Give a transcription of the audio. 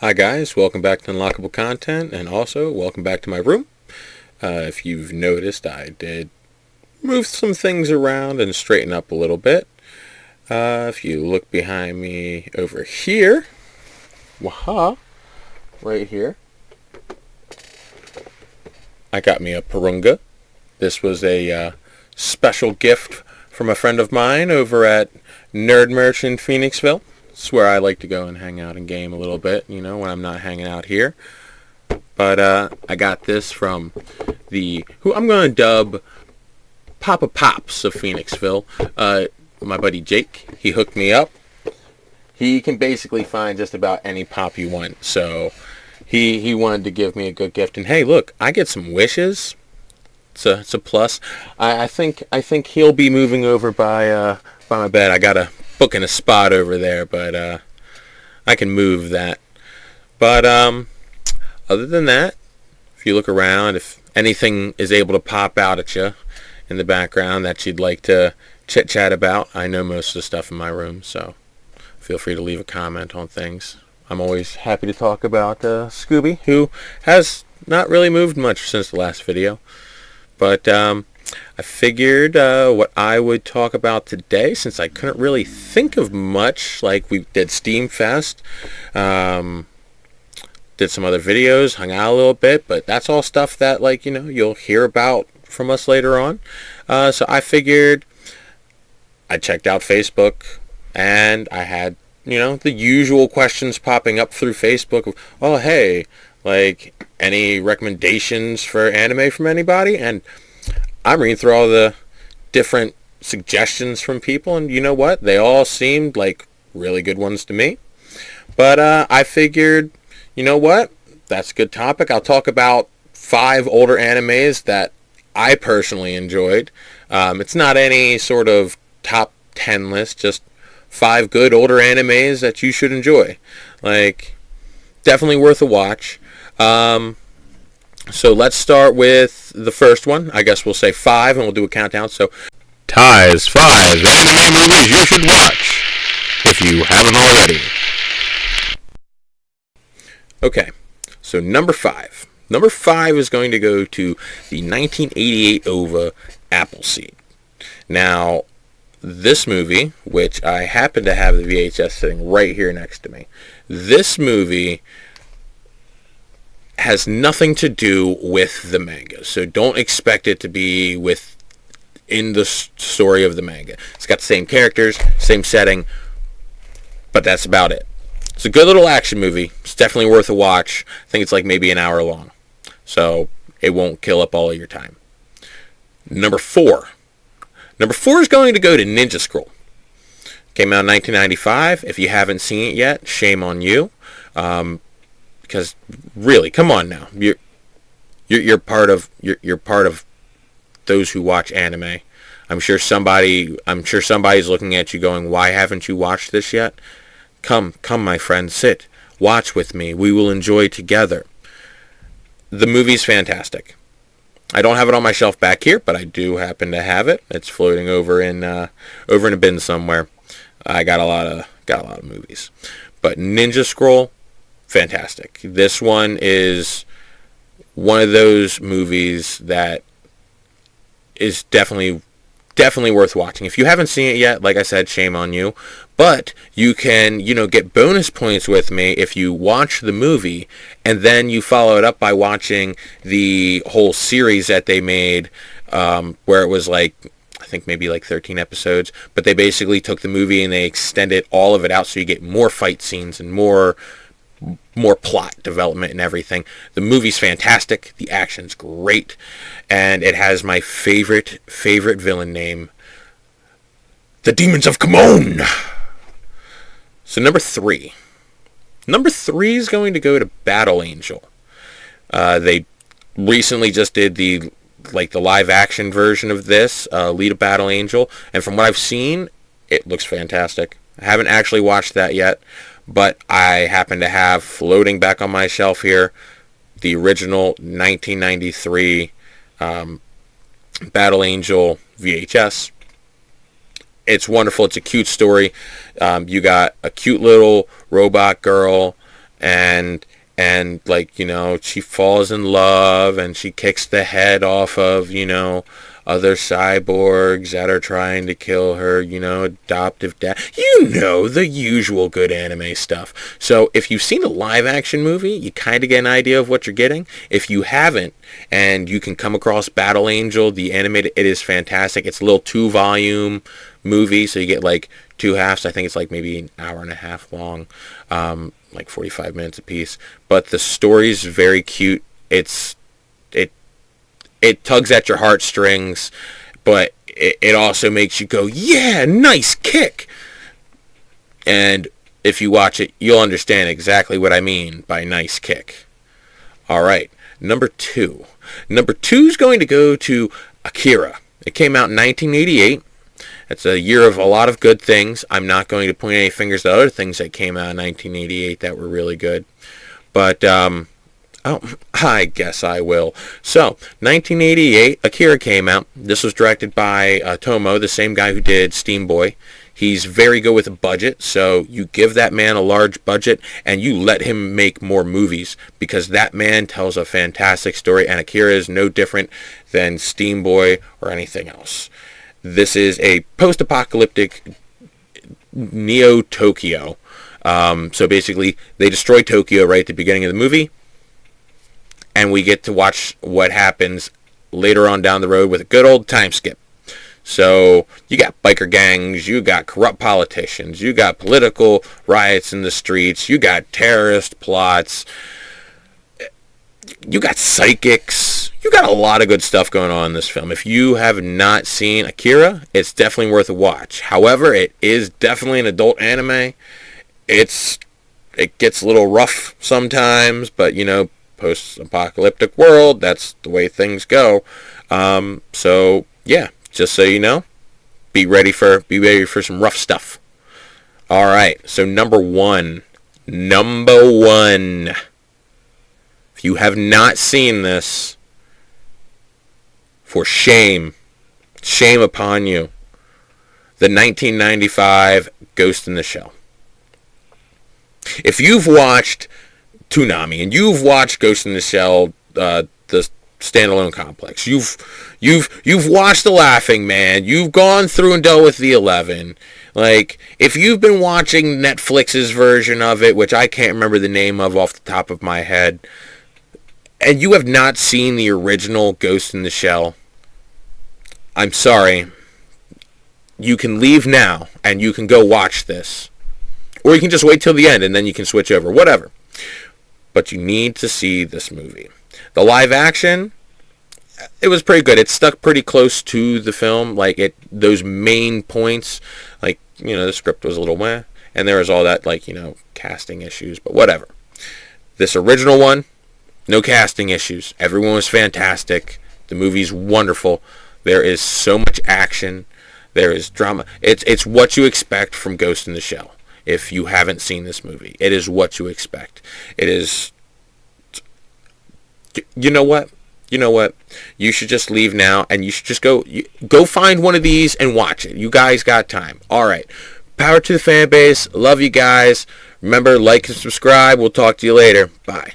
Hi guys, welcome back to Unlockable Content, and also welcome back to my room. If you've noticed, I did move some things around and straighten up a little bit. If you look behind me over here, right here, I got me a Purunga. This was a special gift from a friend of mine over at Nerd Merch in Phoenixville. It's where I like to go and hang out and game a little bit, when I'm not hanging out here. But I got this from who I'm going to dub Papa Pops of Phoenixville. My buddy Jake, he hooked me up. He can basically find just about any pop you want. So he wanted to give me a good gift. And hey, look, I get some wishes. It's a plus. I think he'll be moving over by my bed. I got a booking a spot over there, but I can move that. But other than that, if you look around, if anything is able to pop out at you in the background that you'd like to chit-chat about, I know most of the stuff in my room, so feel free to leave a comment on things. I'm always happy to talk about Scooby, who has not really moved much since the last video. But I figured what I would talk about today, since I couldn't really think of much. Like, we did Steam Fest, did some other videos, hung out a little bit, but that's all stuff that, you'll hear about from us later on. So I figured I checked out Facebook, and I had, the usual questions popping up through Facebook of, oh, hey, any recommendations for anime from anybody? And I'm reading through all the different suggestions from people, and you know what? They all seemed like really good ones to me. But I figured, you know what? That's a good topic. I'll talk about 5 older animes that I personally enjoyed. It's not any sort of top 10 list, just 5 good older animes that you should enjoy. Definitely worth a watch. So let's start with the first one. I guess we'll say 5 and we'll do a countdown. So, Ty's 5 anime movies you should watch if you haven't already. Okay, so number 5. Number 5 is going to go to the 1988 OVA Appleseed. Now, this movie, which I happen to have the VHS sitting right here next to me, this movie has nothing to do with the manga, so don't expect it to be in the story of the manga. It's got the same characters, same setting, but that's about it. It's a good little action movie. It's definitely worth a watch. I think it's maybe an hour long, so it won't kill up all of your time. Number 4. Number 4 is going to go to Ninja Scroll. Came out in 1995. If you haven't seen it yet, shame on you. Because really, come on now, you're part of those who watch anime. I'm sure somebody's looking at you going, "Why haven't you watched this yet?" Come, my friend, sit, watch with me. We will enjoy together. The movie's fantastic. I don't have it on my shelf back here, but I do happen to have it. It's floating over in a bin somewhere. I got a lot of movies, but Ninja Scroll, fantastic. This one is one of those movies that is definitely worth watching. If you haven't seen it yet, like I said, shame on you. But you can, get bonus points with me if you watch the movie and then you follow it up by watching the whole series that they made, where it was I think maybe 13 episodes. But they basically took the movie and they extended all of it out so you get more fight scenes and more plot development and everything. The movie's fantastic. The action's great. And it has my favorite villain name, the Demons of Kimon. So number 3. Number 3 is going to go to Battle Angel. They recently just did the live action version of this, Lead a Battle Angel. And from what I've seen, it looks fantastic. I haven't actually watched that yet, but I happen to have floating back on my shelf here the original 1993 Battle Angel VHS. It's wonderful. It's a cute story. You got a cute little robot girl and like, she falls in love and she kicks the head off of, other cyborgs that are trying to kill her, adoptive dad. The usual good anime stuff. So if you've seen a live action movie, you kind of get an idea of what you're getting. If you haven't, and you can come across Battle Angel, the animated, it is fantastic. It's a little 2-volume movie, so you get like 2 halves. I think it's like maybe an hour and a half long, like 45 minutes a piece. But the story's very cute. It tugs at your heartstrings, but it also makes you go, yeah, nice kick. And if you watch it, you'll understand exactly what I mean by nice kick. All right, number 2. Number 2 is going to go to Akira. It came out in 1988. It's a year of a lot of good things. I'm not going to point any fingers at other things that came out in 1988 that were really good. But, I guess I will. So, 1988, Akira came out. This was directed by Tomo, the same guy who did Steam Boy. He's very good with a budget, so you give that man a large budget and you let him make more movies, because that man tells a fantastic story, and Akira is no different than Steam Boy or anything else. This is a post-apocalyptic Neo-Tokyo. So basically, they destroy Tokyo right at the beginning of the movie, and we get to watch what happens later on down the road with a good old time skip. So you got biker gangs, you got corrupt politicians, you got political riots in the streets, you got terrorist plots, you got psychics, you got a lot of good stuff going on in this film. If you have not seen Akira, it's definitely worth a watch. However, it is definitely an adult anime. It gets a little rough sometimes, but post-apocalyptic world, that's the way things go. So yeah, just so you know, be ready for some rough stuff. All right, so number one. If you have not seen this, for shame upon you, the 1995 Ghost in the Shell. If you've watched Toonami and you've watched Ghost in the Shell, the standalone complex, you've watched The Laughing Man, you've gone through and dealt with the 11. Like, if you've been watching Netflix's version of it, which I can't remember the name of off the top of my head, and you have not seen the original Ghost in the Shell, I'm sorry. You can leave now and you can go watch this. Or you can just wait till the end and then you can switch over. Whatever. But you need to see this movie. The live action, it was pretty good. It stuck pretty close to the film. Like, those main points, like, the script was a little meh. And there was all that, like, casting issues. But whatever. This original one, no casting issues. Everyone was fantastic. The movie's wonderful. There is so much action. There is drama. It's what you expect from Ghost in the Shell. If you haven't seen this movie, it is what you expect. It is. You know what? You should just leave now, and you should just go find one of these and watch it. You guys got time. All right. Power to the fan base. Love you guys. Remember, like and subscribe. We'll talk to you later. Bye.